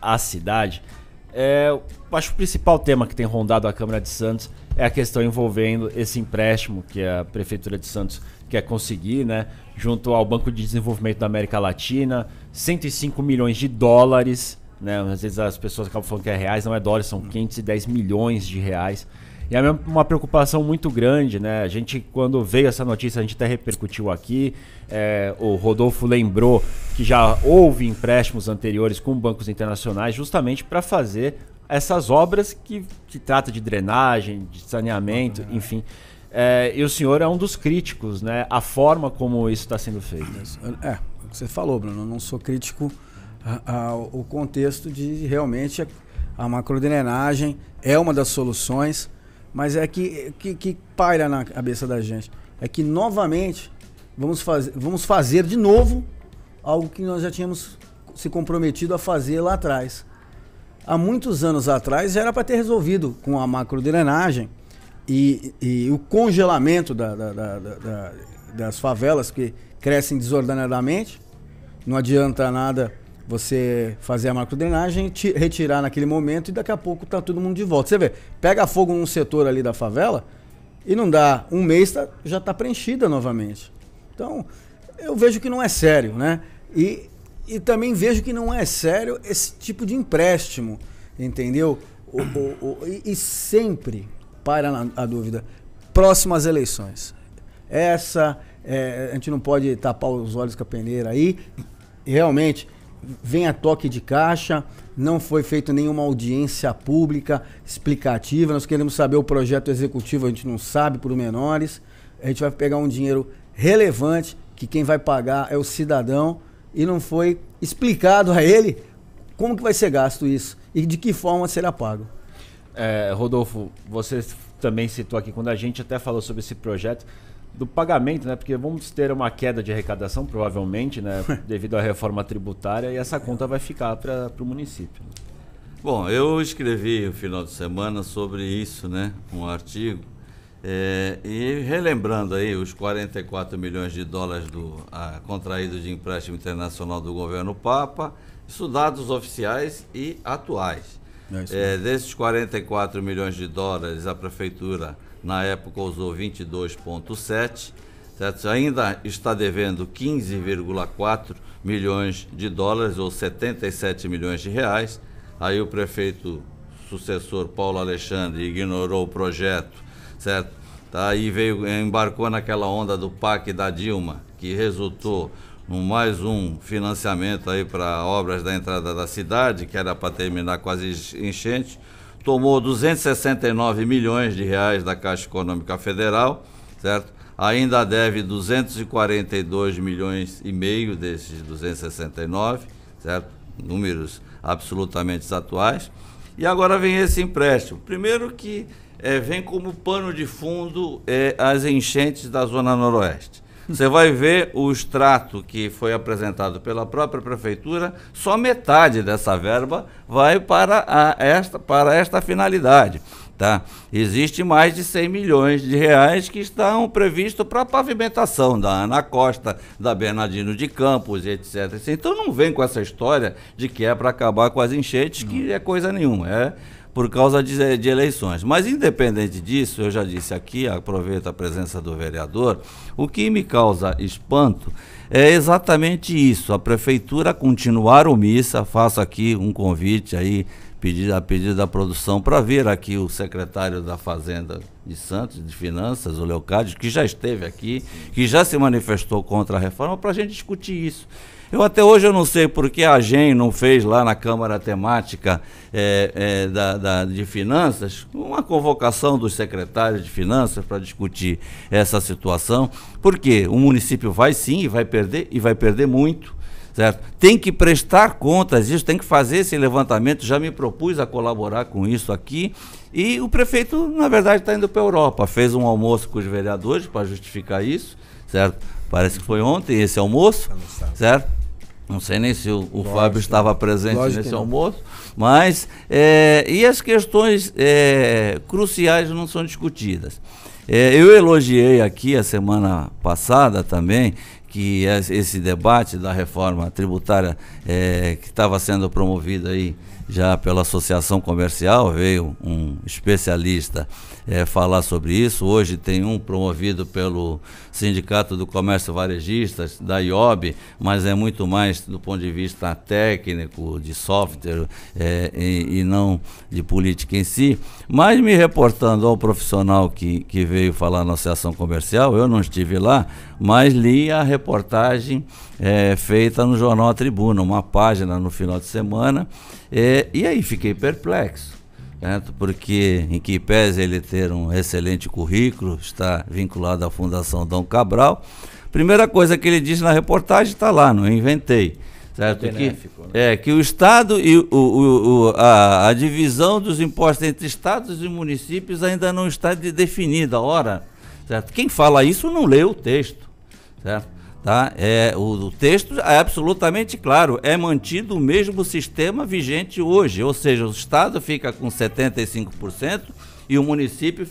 a cidade, eu acho que o principal tema que tem rondado a Câmara de Santos é a questão envolvendo esse empréstimo que a Prefeitura de Santos quer conseguir, né, junto ao Banco de Desenvolvimento da América Latina, 105 milhões de dólares, né, às vezes as pessoas acabam falando que é reais, não é dólares, são 510 milhões de reais. E é uma preocupação muito grande, né? A gente, quando veio essa notícia, a gente até repercutiu aqui. O Rodolfo lembrou que já houve empréstimos anteriores com bancos internacionais justamente para fazer essas obras que trata de drenagem, de saneamento, enfim. E o senhor é um dos críticos, né? A forma como isso está sendo feito. O que você falou, Bruno. Eu não sou crítico ao contexto de realmente a macrodrenagem é uma das soluções. Mas é que paira na cabeça da gente. É que, novamente, vamos fazer de novo algo que nós já tínhamos se comprometido a fazer lá atrás. Há muitos anos atrás já era para ter resolvido com a macrodrenagem e o congelamento das favelas que crescem desordenadamente. Não adianta nada você fazer a macrodrenagem, retirar naquele momento e daqui a pouco tá todo mundo de volta. Você vê, pega fogo num setor ali da favela e não dá um mês, já tá preenchida novamente. Então, eu vejo que não é sério, né? E também vejo que não é sério esse tipo de empréstimo, entendeu? E sempre, para a dúvida, próximas eleições. A gente não pode tapar os olhos com a peneira aí, realmente. Vem a toque de caixa, não foi feita nenhuma audiência pública explicativa, nós queremos saber o projeto executivo, a gente não sabe por menores, a gente vai pegar um dinheiro relevante, que quem vai pagar é o cidadão, e não foi explicado a ele como que vai ser gasto isso e de que forma será pago. Rodolfo, você também citou aqui, quando a gente até falou sobre esse projeto, do pagamento, né? Porque vamos ter uma queda de arrecadação, provavelmente, né? Devido à reforma tributária, e essa conta vai ficar para o município. Bom, eu escrevi no final de semana sobre isso, né? Um artigo. E relembrando aí os 44 milhões de dólares contraídos de empréstimo internacional do governo Papa, isso dados oficiais e atuais. Desses 44 milhões de dólares, a Prefeitura na época usou 22,7, certo? Ainda está devendo 15,4 milhões de dólares, ou 77 milhões de reais. Aí o prefeito sucessor, Paulo Alexandre, ignorou o projeto, certo? Aí embarcou naquela onda do PAC da Dilma, que resultou em mais um financiamento aí para obras da entrada da cidade, que era para terminar com as enchentes. Tomou 269 milhões de reais da Caixa Econômica Federal, certo? Ainda deve 242 milhões e meio desses 269, certo? Números absolutamente atuais. E agora vem esse empréstimo. Primeiro que vem como pano de fundo as enchentes da Zona Noroeste. Você vai ver o extrato que foi apresentado pela própria Prefeitura, só metade dessa verba vai para esta finalidade. Tá? Existe mais de 100 milhões de reais que estão previstos para pavimentação da Ana Costa, da Bernardino de Campos, etc. Então não vem com essa história de que é para acabar com as enchentes, que é coisa nenhuma, por causa de eleições. Mas independente disso, eu já disse aqui, aproveito a presença do vereador, o que me causa espanto é exatamente isso, a Prefeitura continuar omissa. Faço aqui um convite aí, a pedido da produção, para ver aqui o secretário da Fazenda de Santos, de Finanças, o Leocádio, que já esteve aqui, que já se manifestou contra a reforma, para a gente discutir isso. Até hoje eu não sei por que a AGEM não fez lá na Câmara Temática de Finanças uma convocação dos secretários de Finanças para discutir essa situação, porque o município vai sim e vai perder muito, certo? Tem que prestar contas disso, tem que fazer esse levantamento, já me propus a colaborar com isso aqui, e o prefeito, na verdade, está indo para a Europa, fez um almoço com os vereadores para justificar isso, certo? Parece que foi ontem esse almoço, certo? Não sei nem se o Fábio estava presente nesse almoço, mas e as questões cruciais não são discutidas. Eu elogiei aqui a semana passada também que esse debate da reforma tributária que estava sendo promovido aí já pela Associação Comercial, veio um especialista falar sobre isso. Hoje tem um promovido pelo Sindicato do Comércio Varejistas, da IOB, mas é muito mais do ponto de vista técnico, de software e não de política em si. Mas me reportando ao profissional que veio falar na Associação Comercial, eu não estive lá, mas li a reportagem feita no jornal A Tribuna, uma página no final de semana, e aí fiquei perplexo, certo? Porque, em que pese ele ter um excelente currículo, está vinculado à Fundação Dom Cabral, primeira coisa que ele diz na reportagem está lá, não inventei, certo? Benéfico, Que o Estado e a divisão dos impostos entre estados e municípios ainda não está definida. Ora, certo? Quem fala isso não lê o texto, certo? Tá? O texto é absolutamente claro, é mantido o mesmo sistema vigente hoje, ou seja, o Estado fica com 75% e os municípios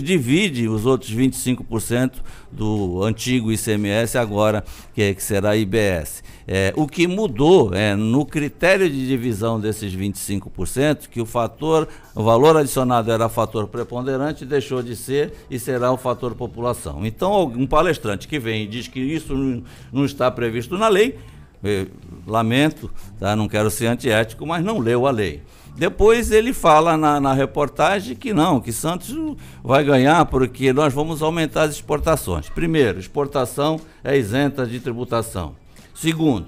dividem os outros 25% do antigo ICMS agora, que será IBS. O que mudou no critério de divisão desses 25%, que o valor adicionado era fator preponderante, deixou de ser e será o fator população. Então, um palestrante que vem e diz que isso não está previsto na lei, lamento, tá? Não quero ser antiético, mas não leu a lei. Depois ele fala na reportagem que não, que Santos vai ganhar porque nós vamos aumentar as exportações. Primeiro, exportação é isenta de tributação. Segundo,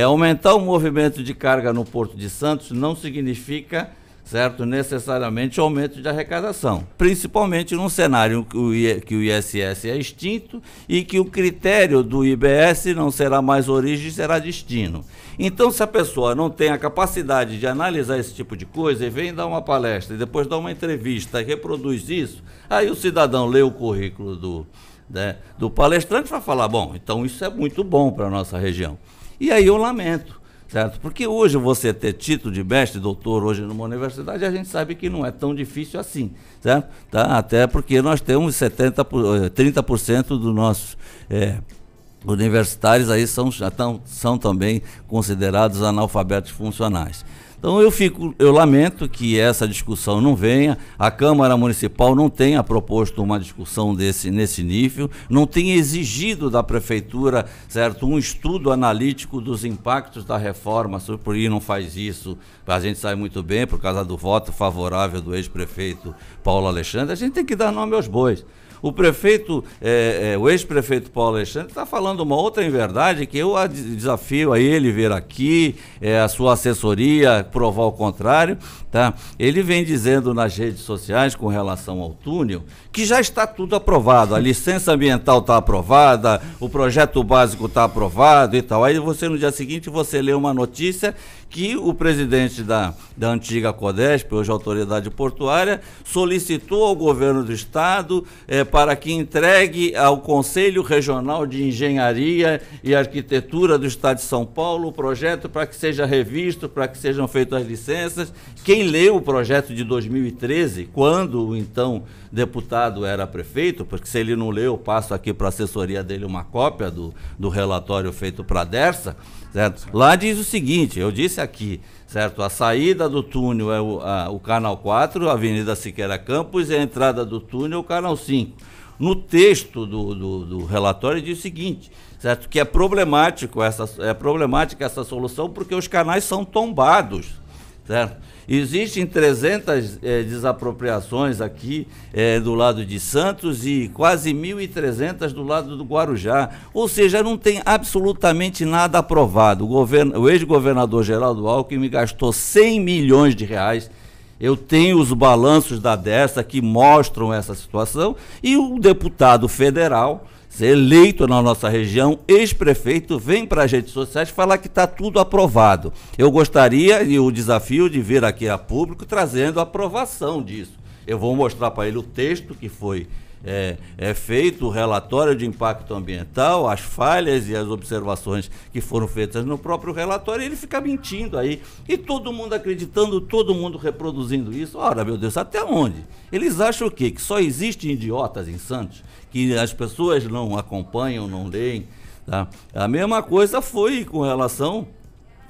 aumentar o movimento de carga no Porto de Santos não significa, certo, necessariamente aumento de arrecadação, principalmente num cenário que o ISS é extinto e que o critério do IBS não será mais origem, será destino. Então, se a pessoa não tem a capacidade de analisar esse tipo de coisa e vem dar uma palestra e depois dá uma entrevista e reproduz isso, aí o cidadão lê o currículo do palestrante e vai falar, bom, então isso é muito bom para a nossa região. E aí eu lamento, certo? Porque hoje você ter título de mestre, doutor, hoje numa universidade, a gente sabe que não é tão difícil assim, certo? Tá? Até porque nós temos 30% dos nossos universitários aí são também considerados analfabetos funcionais. Então eu lamento que essa discussão não venha, a Câmara Municipal não tenha proposto uma discussão nesse nível, não tenha exigido da Prefeitura, certo, um estudo analítico dos impactos da reforma, por aí não faz isso, a gente sabe muito bem, por causa do voto favorável do ex-prefeito Paulo Alexandre, a gente tem que dar nome aos bois. O prefeito, o ex-prefeito Paulo Alexandre está falando uma outra inverdade que eu desafio a ele vir aqui, a sua assessoria provar o contrário, tá? Ele vem dizendo nas redes sociais com relação ao túnel que já está tudo aprovado, a licença ambiental está aprovada, o projeto básico está aprovado e tal. Aí você no dia seguinte você lê uma notícia que o presidente da antiga Codesp, hoje Autoridade Portuária, solicitou ao governo do estado para que entregue ao Conselho Regional de Engenharia e Arquitetura do Estado de São Paulo o projeto para que seja revisto, para que sejam feitas as licenças. Quem leu o projeto de 2013, quando o então deputado era prefeito, porque se ele não leu, eu passo aqui para a assessoria dele uma cópia do relatório feito para a Dersa, certo? Lá diz o seguinte, eu disse aqui, certo? A saída do túnel é o Canal 4, a Avenida Siqueira Campos, e a entrada do túnel é o Canal 5. No texto do relatório diz o seguinte, certo? Que é problemática essa solução porque os canais são tombados, certo? Existem 300 desapropriações aqui do lado de Santos e quase 1.300 do lado do Guarujá. Ou seja, não tem absolutamente nada aprovado. O ex-governador Geraldo Alckmin gastou 100 milhões de reais. Eu tenho os balanços da Dersa que mostram essa situação e o deputado federal, eleito na nossa região, ex-prefeito, vem para as redes sociais falar que está tudo aprovado. Eu gostaria e o desafio de vir aqui a público trazendo a aprovação disso. Eu vou mostrar para ele o texto que foi é feito o relatório de impacto ambiental, as falhas e as observações que foram feitas no próprio relatório, ele fica mentindo aí. E todo mundo acreditando, todo mundo reproduzindo isso. Ora, meu Deus, até onde? Eles acham o quê? Que só existem idiotas em Santos? Que as pessoas não acompanham, não leem? Tá? A mesma coisa foi com relação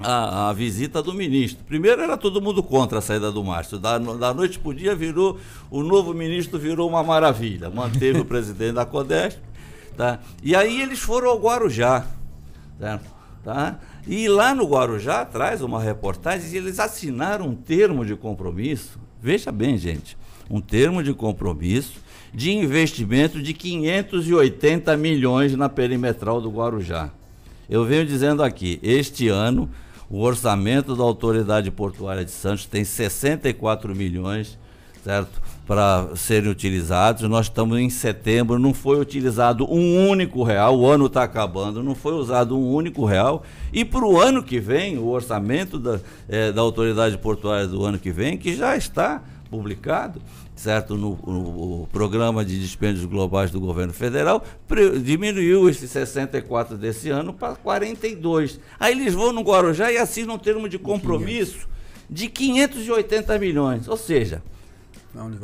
a visita do ministro. Primeiro era todo mundo contra a saída do Márcio. Da noite para o dia o novo ministro virou uma maravilha. Manteve o presidente da Codesp. Tá? E aí eles foram ao Guarujá. Tá? E lá no Guarujá, traz uma reportagem, eles assinaram um termo de compromisso. Veja bem, gente. Um termo de compromisso de investimento de 580 milhões na perimetral do Guarujá. Eu venho dizendo aqui, este ano o orçamento da Autoridade Portuária de Santos tem 64 milhões, certo, para serem utilizados. Nós estamos em setembro, não foi utilizado um único real, o ano está acabando, não foi usado um único real. E para o ano que vem, o orçamento da Autoridade Portuária do ano que vem, que já está publicado, certo, no Programa de Dispêndios Globais do Governo Federal, diminuiu esses 64 desse ano para 42. Aí eles vão no Guarujá e assinam um termo de compromisso de 580 milhões. Ou seja,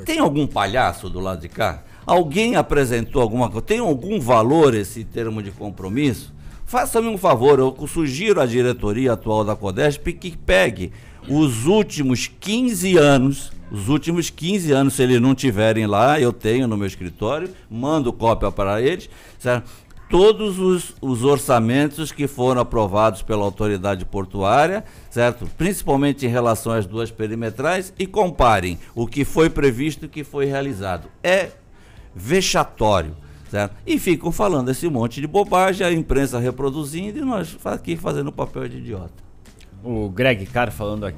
tem algum palhaço do lado de cá? Alguém apresentou alguma coisa? Tem algum valor esse termo de compromisso? Faça-me um favor, eu sugiro à diretoria atual da Codesp que pegue os últimos 15 anos, se eles não tiverem lá, eu tenho no meu escritório, mando cópia para eles, certo? Todos os orçamentos que foram aprovados pela autoridade portuária, certo? Principalmente em relação às duas perimetrais, e comparem o que foi previsto e o que foi realizado. É vexatório, certo? E ficam falando esse monte de bobagem, a imprensa reproduzindo e nós aqui fazendo o papel de idiota. O Greg Carr falando aqui.